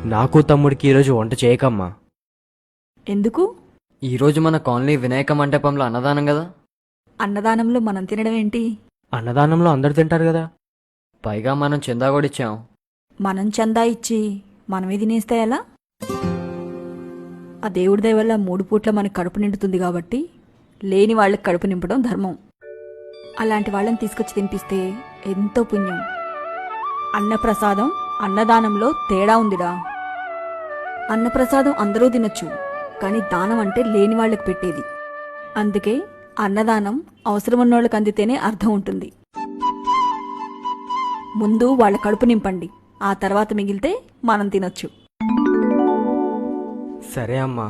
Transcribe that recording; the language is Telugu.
నాకు తమ్ముడికి ఈరోజు వంట చేయకమ్మా. ఎందుకు? ఈరోజు మన కాలనీ వినాయక మంటపంలో అన్నదానం కదా. అన్నదానంలో మనం తినడం ఏంటి? అన్నదానంలో అందరు తింటారు కదా. పైగా మనం చందా కూడా ఇచ్చాం. మనం చందా ఇచ్చి మనమే తినేస్తే ఎలా? ఆ దేవుడి దయ వల్ల 3 పూట్ల మనకు కడుపు నిండుతుంది కాబట్టి లేని వాళ్ళకి కడుపు నింపడం ధర్మం. అలాంటి వాళ్ళని తీసుకొచ్చి తినిపిస్తే ఎంతో పుణ్యం. అన్నప్రసాదం అన్నదానంలో తేడా ఉందిడా. అన్నప్రసాదం అందరూ తినొచ్చు, కానీ దానం అంటే లేని వాళ్ళకి పెట్టేది. అందుకే అన్నదానం అవసరమున్నోళ్ళకి అందితేనే అర్థం ఉంటుంది. ముందు వాళ్ళ కడుపు నింపండి, ఆ తర్వాత మిగిలితే మనం తినొచ్చు. సరే అమ్మా.